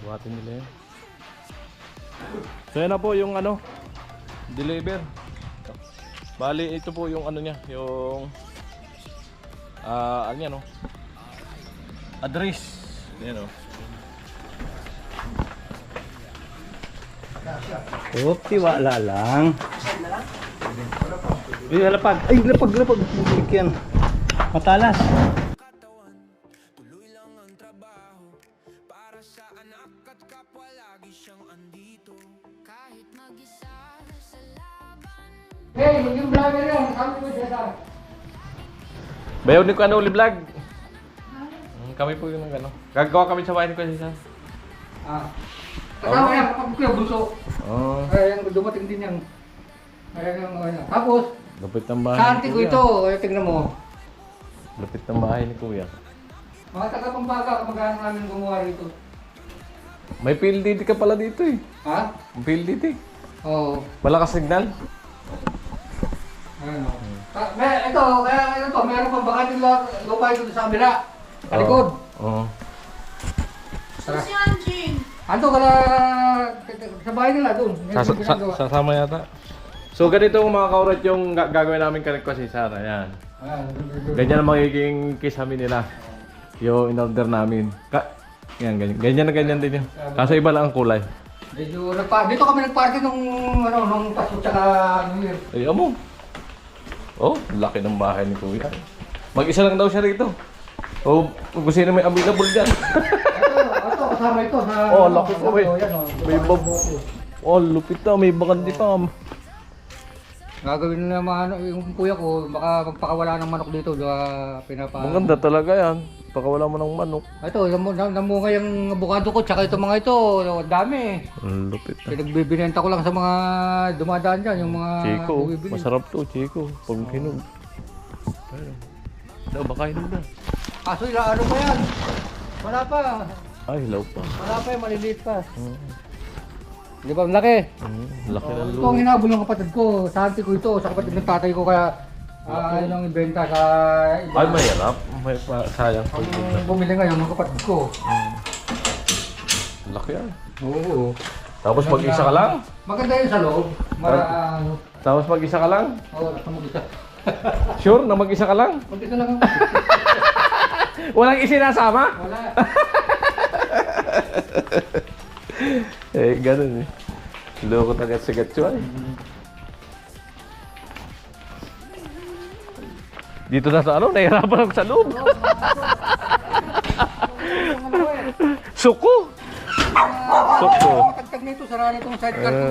Buhatin nila yan. So yan na po yung ano, deliver. Bali ito po yung ano niya, yung ano yan, no? Address. Yan, no? Tiwala lang. Ay, lapag. Ay, lapag. Yan. Matalas. Tuloy lang ang trabaho para sa anak at kapwa lagi siyang andito. Kahit mag-isa sa laban. Hey, yung vlogger yun, kami po siya. Bayaw ni ko ano uli vlog. Kami po yung ano. Gagawa kami sa bahay ni ko siya. Kasama yan, kapag ko yung bunso. Oh, Ay, yung dumating din yan. Ay, yung ano. Tapos, lupit ng bahay sa ni auntie ko Kuya. ito, ay, tingnan mo. Lupit ng bahay ni Kuya. Mga taga-Pambaga, kamag-anak namin gumawa rito. May PLDT ka pala dito eh. Ha? May PLDT. Oo. Malakas signal. Ano? Ito, kaya ito, meron pang bakit yung lupa ito sa kabila. Sa likod. Oo. Tara. Ando ka na sa bahay nila doon. Sasama yata. So ganito mga kaurat yung gagawin namin kanikwa si Sarah. Ayan. Ganyan ang magiging kisame nila. Yung in-order namin. Yan, ganyan din yun. Kaso iba lang ang kulay. Dito kami nag-party nung Pasko tsaka New Year. Ay, amo. Oh, laki ng bahay ni Kuya. Mag-isa lang daw siya rito. Oh, kung sino may available dyan. Ito, kasama ito sa... Oh, laki po eh. Yan, oh. May bab... Oh, lupit na. May bakandi pa. Gagawin na mga ano, yung kuya ko, baka magpakawala ng manok dito, Maganda talaga yan. Pakawala mo ng manok. Ito, namunga yung abukado ko, tsaka ito mga ito, ang dami. Ang lupit na. Pinagbibinenta ko lang sa mga dumadaan dyan, yung mga Chico, bumibili. masarap to, Chico. Pag hinog. Ayun. Daw, baka hinog na. Kaso ilang ano pa yan? Wala pa. Ay, hilaw pa. Wala pa yung maliliit pa. Di ba, ang laki? Laki ng Ito lupa. ang hinabol ng kapatid ko, sa auntie ko ito, sa kapatid ng tatay ko, kaya ayun ang ibenta sa iba. Ay, mahirap. May sayang. Ang bumili ngayon ng kapatid ko. Laki yan. Oo. Tapos mag-isa ka lang? Maganda yun sa loob. Ano? Tapos mag-isa ka lang? Oo, nasa mag-isa. Sure na mag-isa ka lang? Mag-isa lang ako. Walang isinasama? Wala. Eh, ganun eh. Loko na si Gatsuan. Dito na sa ano, nahihirapan ako sa loob. Suko! Suko. Matagtag na ito, sara na itong sidecar ko.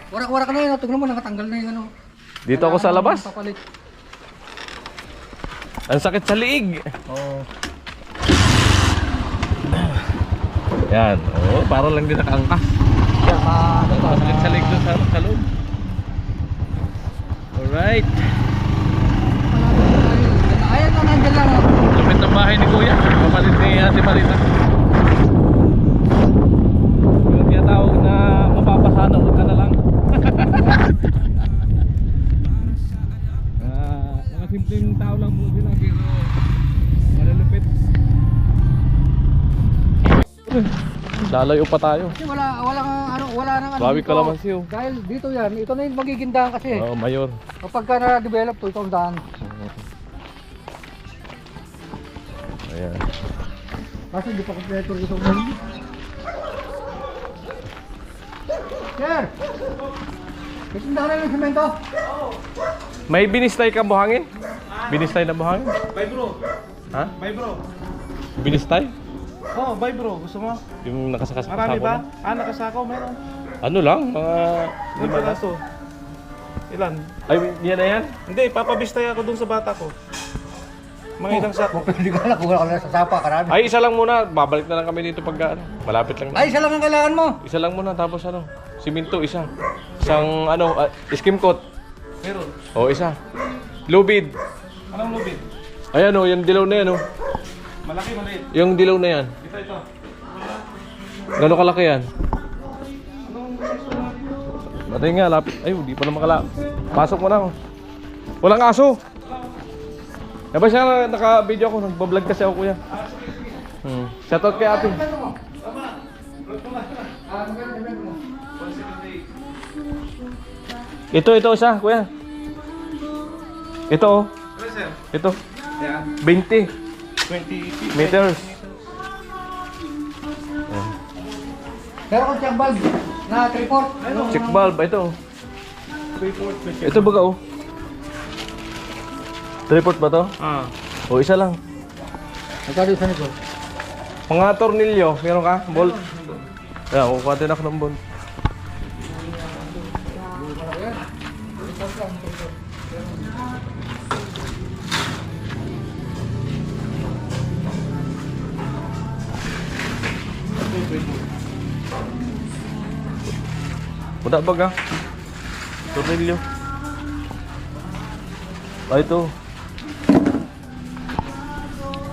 Warak-warak na yun, tignan mo, nakatanggal na yung ano. Dito ako sa labas. Papalit. Ang sakit sa liig. Oo. Yan. Oh, para lang din nakaangkas. Yan, Masakit sa liig doon sa loob. Alright. Ayan na, nandiyan lang. Lupit ng bahay ni Kuya. Papalit ni Ate Marita. Yung tinatawag na mapapasana, huwag ka na lang. Mga simpleng tao lang po sila pero malalupit. Lalayo pa tayo. Kasi wala nang ano Bawi dito. kalamansi, oh. Dahil dito yan, ito na yung magiging daan kasi. Oo, mayor. Kapag ka na-develop to, ito ang daan. Ayan. Kasi hindi pa kompleto ito. Sir! Itinda ka na ng semento? May binistay ka buhangin? Binistay na buhangin? Bye bro. Ha? Bye bro. Binistay? Oh, bye bro. Gusto mo? Yung nakasakas Marami ba? Nakasako meron. Ano lang? Mga Ilan piraso? Ilan? Ay, yan na yan? Hindi, papabistay ako dun sa bata ko. Mga ilang sako. Hindi ko alam kung wala ka na sa sapa, karami. Ay, isa lang muna. Babalik na lang kami dito pag ano. Malapit lang. Ay, isa lang ang kailangan mo. Isa lang muna tapos ano. Siminto, isa. Isang ano, skim coat. Meron. O, isa. Lubid. Anong lubid? Ayan o, yung dilaw na yan o. Malaki, maliit. Yung dilaw na yan. Ito. Gano'ng kalaki yan? Matay nga, lapit. Ay, di pa na makala. Pasok mo na. Walang aso. Diba siya naka-video ako, nagbablog kasi ako kuya. Shoutout kay ate. Ito isa, kuya. Ito oh. Ano sir? Ito. Yan. 20 20 meters. Pero kung check valve na 3/4. Check valve, ito. 3/4. Ito baga oh. 3/4 ba to? Ah. O isa lang. Magkano isa nito? Mga tornilyo, meron ka? Bolt. Ayan, kukuha din ako ng bolt. Wala baga. Tornilyo. Ah, ito.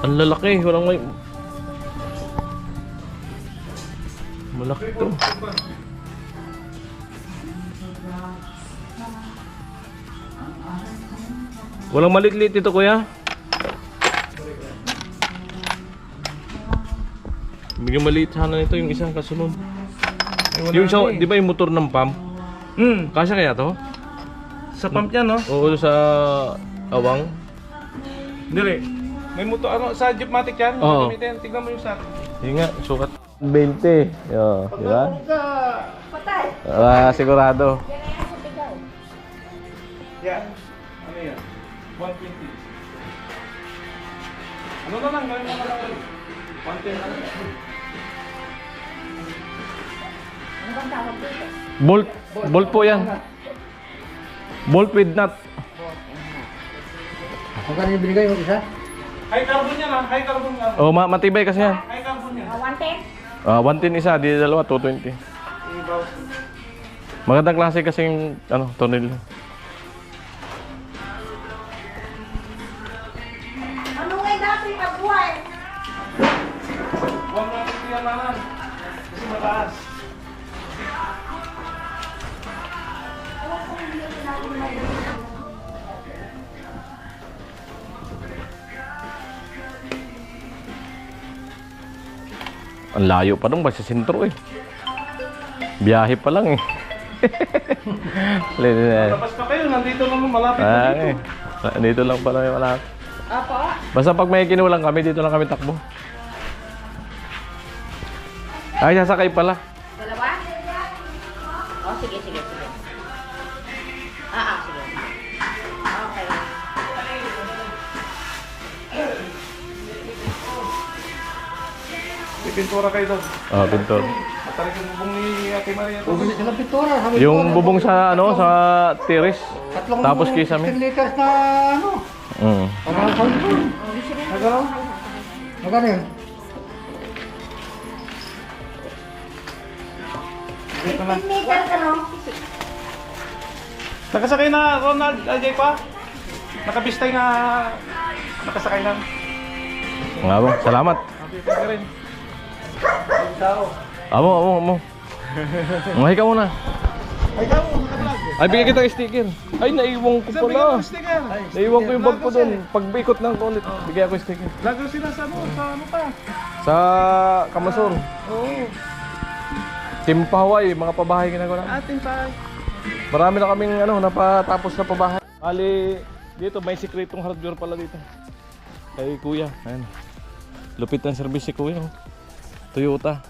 Ang lalaki, walang may... Malaki ito. Walang maliit-liit ito, kuya. Bigyan maliit sana nito yung isang kasunod. Yung sa, di ba yung motor ng pump? Kasya kaya to? Sa pump yan, no? Oo, sa awang. Dili. May motor, ano, sa Jeepmatic yan. Oo. Gamitin. Tignan mo yung sa akin. Yung nga, sukat 20. Yo, di ba? Sigurado. Yan. Ano yan? 120. Ano na lang, gawin mo na lang. 110 na lang. Bolt po yan. Bolt with nut. Magkano yung binigay mo isa? High carbon yan, ha? High carbon yan. Oh, matibay kasi yan. High carbon yan. 110? 110 isa, di dalawa, 220. Magandang klase kasing ano, tornilyo. Ano nga dati pagbuhay? 150 yan na lang. Kasi mataas. Ang layo pa dong, basta sentro eh. Biyahe pa lang eh. Labas pa kayo, nandito lang malapit na dito. Dito lang pala yung malapit. Apo? Basta pag may kinulang kami, dito lang kami takbo. Ay, sasakay pala. Dalawa? Oh, sige. Sige. Sige. Okay. May pintura kayo doon. Pintor. Matarik yung bubong ni Ate Maria to. Bumili sila pintura. Sabi ko, Yung bubong sa ano, sa terrace. tatlong Tapos kisame. 10 liters na ano. Mm. Magkano sa ito? Magkano? Magkano yun? Dito na. Meter ka, no? Nakasakay na, Ronald, Ajay pa. Nakabistay na. Nakasakay na. Nga ba? Salamat. Happy ka rin. Amo. Mahi ka muna. Ay, ka mo, nakablog. Ay, bigyan kita ng sticker. Ay, naiwan ko Sabi ka pala. ng sticker. Naiwan ko yung bag ko doon. Pag-ikot ng ulit, bigyan ko yung sticker. Lago sila sa ano pa. Sa Kamasur. Oo. Team Pahaway, mga pabahay ginagawa namin. Atin pa. Marami na kaming ano, napatapos na pabahay. Ali, dito may sikretong hardware pala dito. Kay Kuya. Ayan. Lupit ng service si Kuya. Oh. Toyota.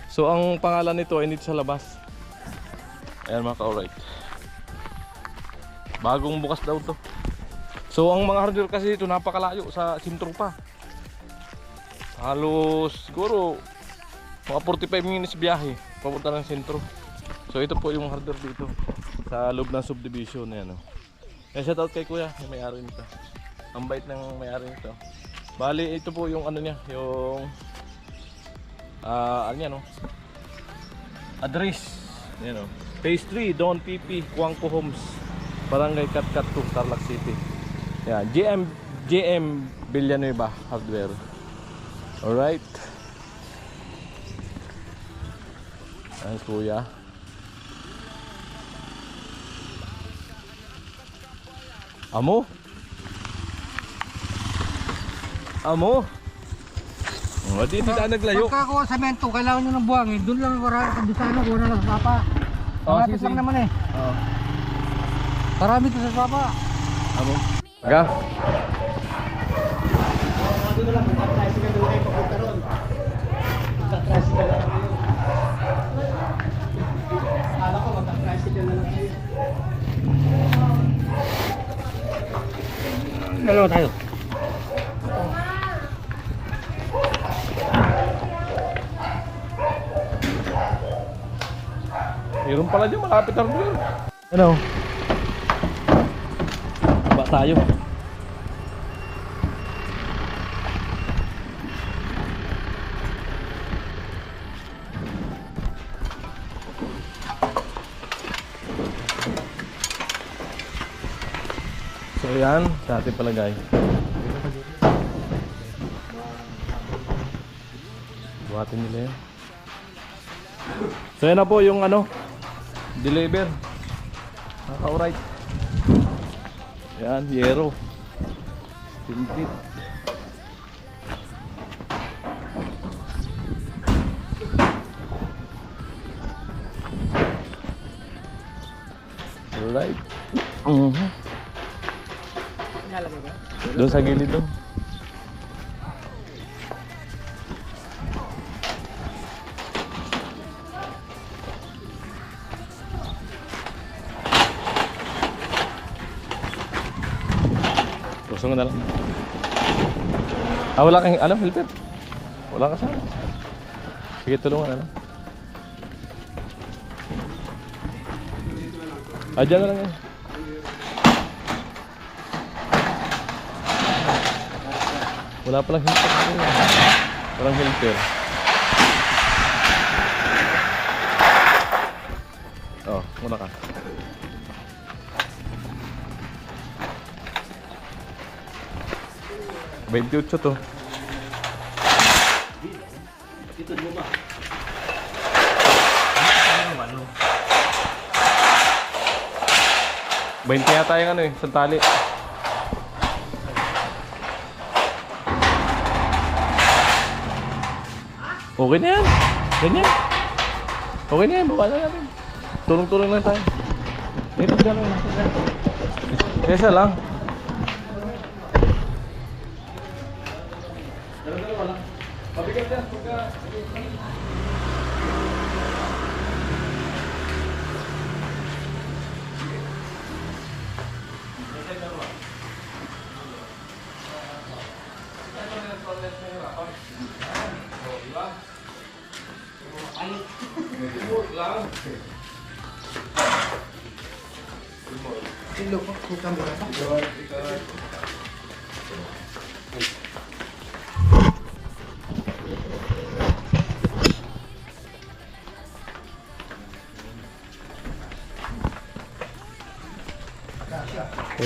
So ang pangalan nito ay dito sa labas. Ayan mga ka-alright. Bagong bukas daw to. So ang mga hardware kasi dito napakalayo sa sentro pa. Halos siguro mga 45 minutes biyahe papunta ng sentro. So ito po yung hardware dito sa loob ng subdivision na yan. Shout out kay Kuya, yung may-ari nito. Ang bait ng may-ari nito. Bali ito po yung ano niya, yung ano yan, address. Yan, Phase 3, Don PP, Kuangco Homes, Barangay Katkat 2, Tarlac City. Yan, JM Villanueva Hardware. Alright. Ayan, Kuya. Amo? Di tayo naglayo. Pagka ako semento, kailangan nyo ng buhangin. Doon lang ako doon sa ano, kuha na lang sa papa. Oh, Malapit sige. lang naman eh. Marami to sa baba. Amo. Aga. Dalawa tayo. Meron pala dyan, malapit na rin. Ano? Ba tayo. So yan, sa ating palagay. Buhatin nila yan. So yan na po yung ano, deliver. Naka-alright. Yan, yero. Tintit. Alright. Doon sa gilid doon. Kusong na lang. Wala kang alam, helper. Wala ka sana. Sige, tulungan na lang. Dyan na lang yan. Wala palang helper. Walang helper. Oh, muna ka. $28 to. Dito mo ba? Ano? 20 yata yung ano eh, sandali. Okay na yan. Ganyan. Okay na yan, baba na natin. Tulong-tulong lang tayo. Dito, gano'n lang. Kesa lang. Dalawa lang. Mabigat yan. Pagka...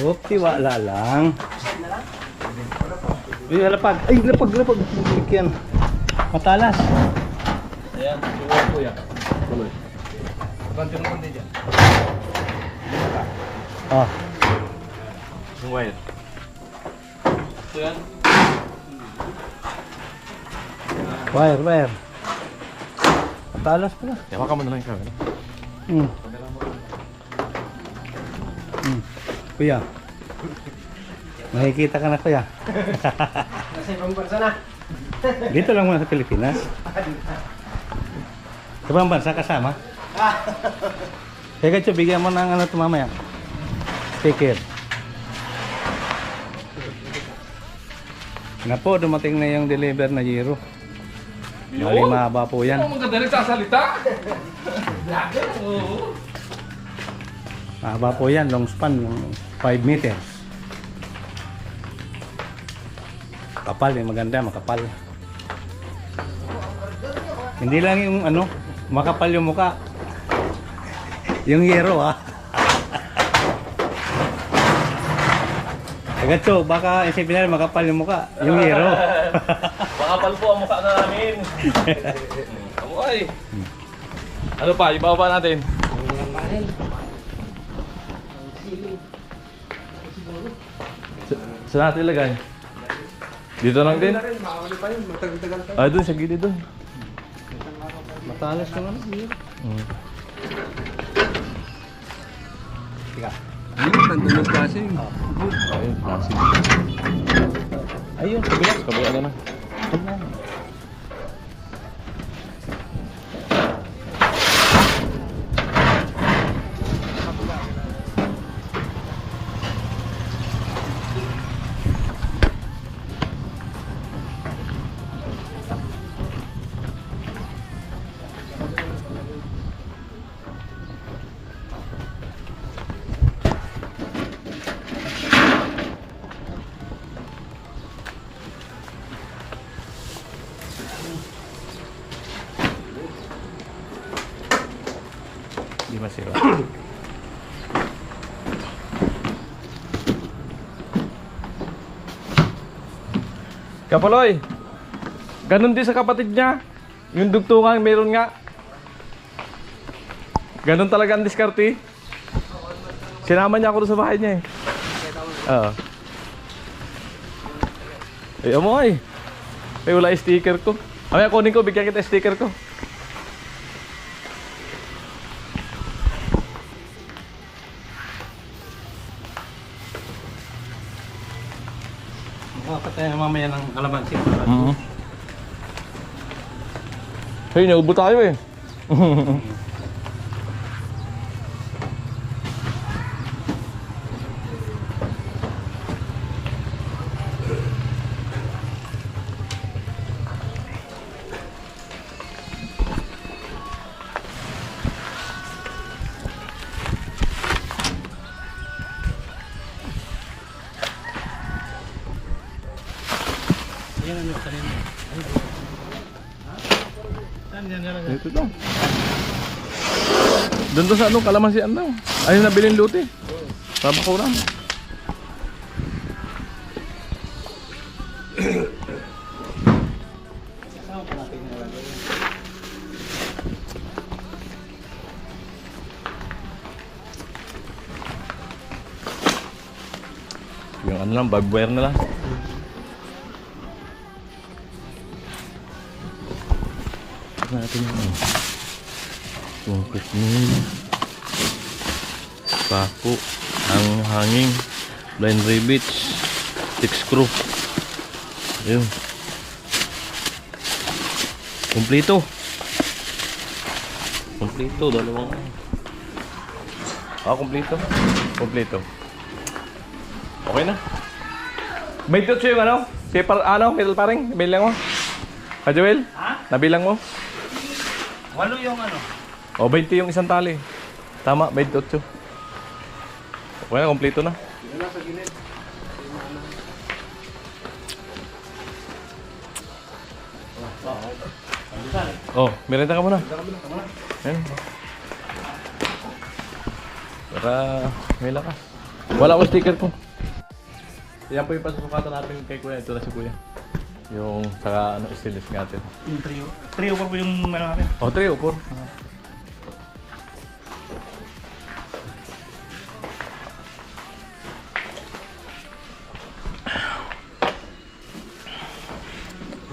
Oh, tiwala lang. Ay, lapag. Ay, lapag. Yan. Matalas. Ayan, yung po yan. Tuloy. Abante mo kundi dyan. Ah. Yung wire. So yan. Wire. Matalas pala. Yawa ka mo na lang yung camera. Kuya. Makikita ka na, kuya. Nasa ibang bansa na. Dito lang muna sa Pilipinas. Sa ibang bansa kasama. Kaya Katyo, bigyan mo ng ano ito mamaya. Sticker. Na po, dumating na yung deliver na gyro. Bali mahaba po yan. Ang maganda nagsasalita. Vlogger, oo. Mahaba po yan, long span, 5 meters. Kapal, yung maganda, makapal. Hindi lang yung ano, makapal yung muka. Yung yero ha. Agatso, baka isipin na makapal yung muka. Yung yero. Makapal po ang mukha na namin. Ay. Ano pa, ibaba natin. Saan natin ilagay? Dito lang din? Ay, doon sa gilid doon. Matalas yung ano. Mm. Tiga. Nandun yung kasi. Ayun, flashing. Ayun, kabila ka na. Di masira. Kapaloy, ganun din sa kapatid niya. Yung dugtungan meron nga. Ganun talaga ang diskarte. Sinama niya ako doon sa bahay niya eh. Oo. Eh, mo ay. Ay, wala yung sticker ko. Amaya, kunin ko, bigyan kita yung sticker ko. Makakat tayo mamaya ng kalamansi. Hey, naubo tayo eh. Yan ang nagtanim. Dito daw. Doon daw sa anong kalamansian daw. Ayun nabiling luti. Tama ko lang. Yung ano lang, barbed wire na lang. Natin yung tungkot nil, paku, ang hanging, blind rivets, stick screw. Ayun. Kompleto. Kompleto, dalawang. Kompleto. Kompleto. Okay na. May tutso yung ano? Metal paring? Nabilang mo? Joel? Ha? Nabilang mo? 8 yung ano? O, 20 yung isang tali. Tama, 28. Okay na, kompleto na. Oh, merenda ka muna. Ayan. Para may lakas. Wala ko sticker ko. Yan po yung pasupukatan natin kay Kuya. Ito na si Kuya. Yung saka ano, stainless natin. Yung trio. Trio pa po yung ano natin. Oh, 3 o 4.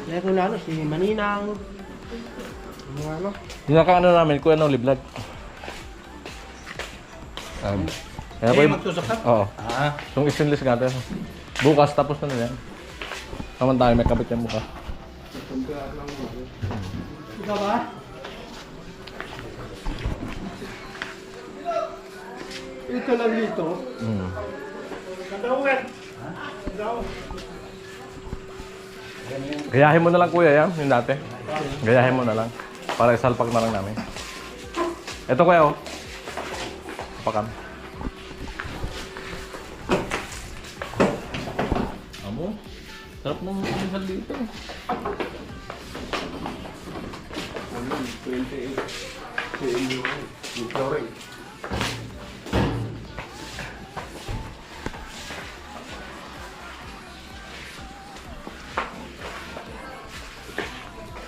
Kaya kung ano, si Maninang. Mga ano. Yung naka-ano namin, Kuya Noli Vlog. Kaya po yung... magtusok-sak? Oo. Ah. Yung stainless natin. Bukas, tapos na yan. Naman tayo, may kabit yung bukas. Ikaw ba? Ito lang dito. Gayahin mo na lang Kuya yan, yung dati. Gayahin mo na lang. Para isalpak na lang namin. Ito Kuya oh. Pakan. Amo, sarap ng isal dito. 28.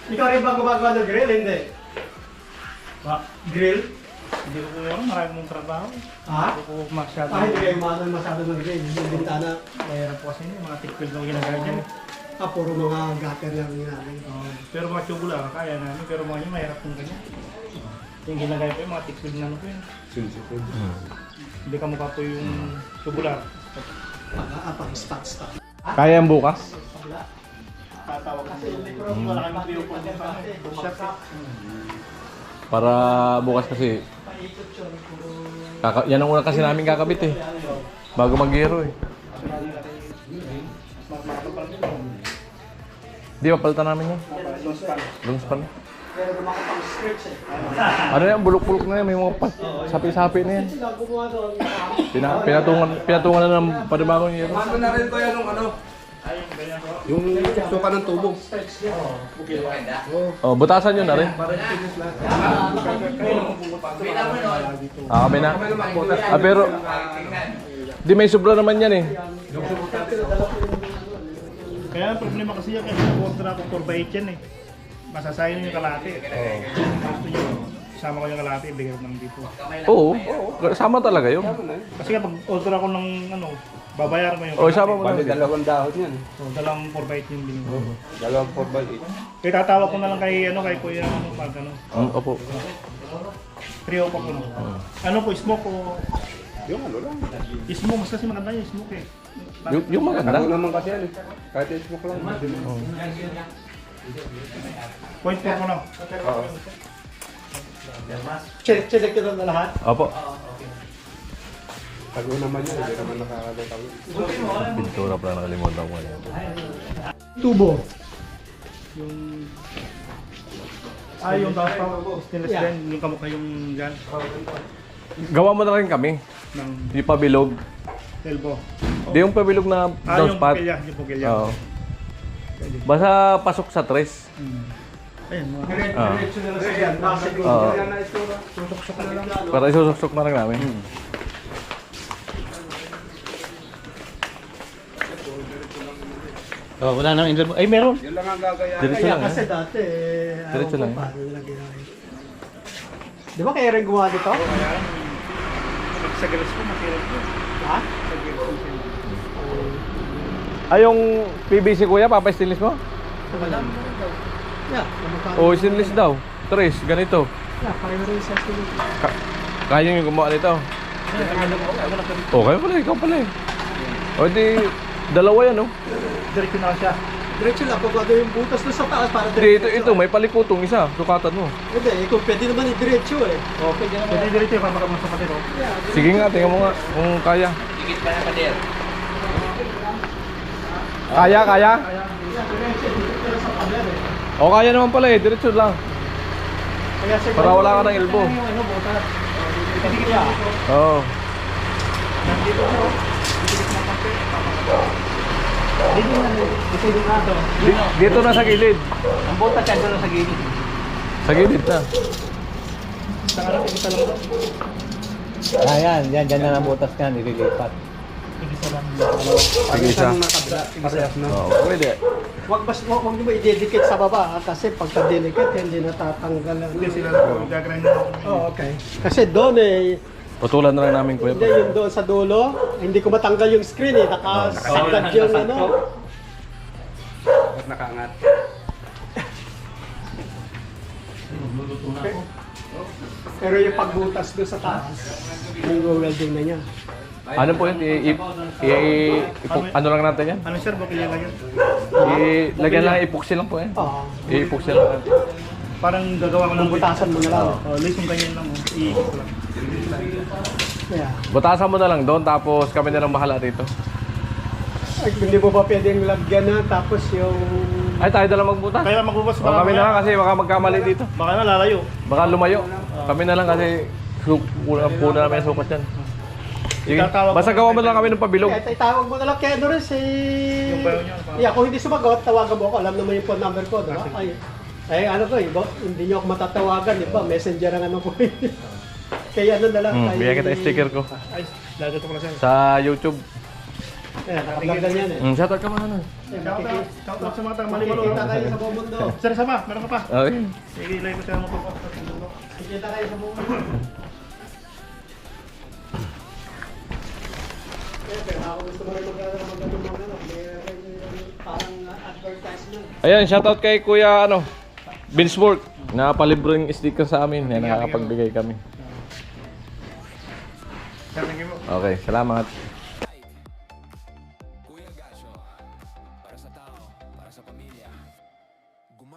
Ikaw rin ba gumagawa ng grill? Hindi. Ba? Grill? Hindi ko po yun. Marami mong trabaho. Ha? Hindi ko po masyado. Hindi kayo masyado ng grill. Yung bintana. Mahirap po kasi yun. Mga tikpil lang ginagaya dyan. Puro mga gutter lang yun namin. Pero mga tubo lang, kaya namin. Pero mga yun, mahirap kong ganyan. Yung ginagaya po yung mga tikpil na ano po yun. Hindi ka mukha po yung tubular. Kaya yung bukas? Tatawag kasi wala kami video po Para bukas kasi. Yan ang una kasi namin kakabit eh. Bago mag-giro eh. Di papalitan namin yan. Long span. Ano yan, bulok-bulok na yan, may mga sapi-sapi na yan. Pinatungan na ng panibagong giro. Paano na rin ko yan nung ano? Yung suka ng tubo. Oh, butasan yun na rin. Kami na. Pero di may sobra naman yan eh. Kaya ang problema kasi yan, kasi nag-order ako 4x8 yan eh. Masasayang yung kalate. Gusto nyo, sama ko yung kalate, bigay ko ng dito. Oo, sama talaga yun. Kasi kapag order ako ng ano, babayaran ko yung Oh, sama mo Bali, na. dalawang dahon yan. So, dalawang 4x8 yung binigay ko. Dalawang 4x8. Kaya tatawag ko na lang kay Kuya pag ano. Opo. Trio pa ko. Ano po, smoke o... Yung ano lang. Smoke, mas kasi maganda yung smoke eh. Yung maganda. Ano naman kasi yan eh. Kahit yung smoke lang. Point 4 ko na. Oo. Check ko na lahat. Opo. Tago naman yan. Hindi naman nakakatago. Pintura pala nakalimutan ko yan. Tubo. Yung... yung dapat stainless din, yung kamukha yung gan Gawa mo na rin kami. ng Yung pabilog. elbow. Di yung pabilog na down Yung spot. pugilya, yung pugilya. Oo. Basta pasok sa tres. Ayun, mga Oo. Para isusok na rin namin. Oh, wala nang interview. Ay, meron. Yun lang ang gagaya. Diretso lang. Kasi eh. dati, Diretso lang. paano nila ginawa. Di ba kaya rin gumawa dito? sa gills ko, makirap ko. Ha? Ay, yung PVC kuya, papa-stainless mo? Yeah, O, stainless daw. Tres, ganito. yeah, pareho rin sa sila. Kaya yung gumawa nito. Okay pala, ikaw pala eh. O di, dalawa yan oh. Diretso na siya. Diretso lang, kung ano yung butas doon sa taas para Hindi, diretso. ito, may palikutong isa. Sukatan mo. Hindi, kung pwede naman i-diretso eh. Okay, pwede diretso yung papakamang sa patero. Sige nga, tingnan mo nga kung kaya. Kaya, kaya? O, kaya naman pala eh. Diretso lang. Kaya sa Para wala ka ng elbow. yung ano, butas. Oo. Dito na sa gilid. Ang butas yan doon sa gilid. Sa gilid na. Ayan, yan na ang butas niyan, nililipat. Sige isa. Parehas na. Oo, pwede. Wag mo i-dedicate sa baba kasi pagka-delicate hindi natatanggal ang... Hindi sila gagawin na. Oh, okay. Kasi doon eh, Putulan na lang namin kuya. hindi yung doon sa dulo, hindi ko matanggal yung screen eh, nakasagad yung ano. Bakit nakaangat? Pero yung pagbutas doon sa taas, yung welding na niya. Ano po yun? Ano lang natin yan? Ano sir, bakilya lang yan? Lagyan lang, epoxy lang po yan. Oo. I-epoxy lang. Parang gagawa ko ng Butasan mo na lang. Oh, list yung ganyan lang. Iikot ko lang. Yeah. Butasan mo na lang doon, tapos kami na lang bahala dito. Ay, hindi mo ba pwedeng lagyan na tapos yung... Ay, tayo na lang magbutas. Kaya magbubas O, kami na lang kasi baka magkamali dito. Baka na lalayo. Baka lumayo. Kami na lang kasi puna namin yung sukat yan. Sige. Itatawag Basta ko gawa na mo lang kami ng pabilog. Kaya itawag mo na lang kay Doris eh... Yung bayo niya, Yeah, kung hindi sumagot, tawagan mo ako. Alam naman yung phone number ko, di ba? Ay, ano ko eh, hindi nyo ako matatawagan, di ba? Messenger ang ano ko eh. Kaya ano na lang. Bigyan kita yung sticker ko. Ay, lagay ko pala sir. Sa YouTube. Ayan, nakablog yan eh. Shoutout ka mga ano. Shout out sa mga taga Malibalo. Kita kayo sa buong mundo. Sir, isa pa? Meron ka pa? Okay. Sige, ilay ko sa ano po. Kita kayo sa buong mundo. Pero ako gusto mo rin parang advertisement. Ayan, shoutout kay Kuya ano, Binswork. Napalibreng sticker sa amin. Yan, nakakapagbigay kami. Thank you po. Okay, salamat.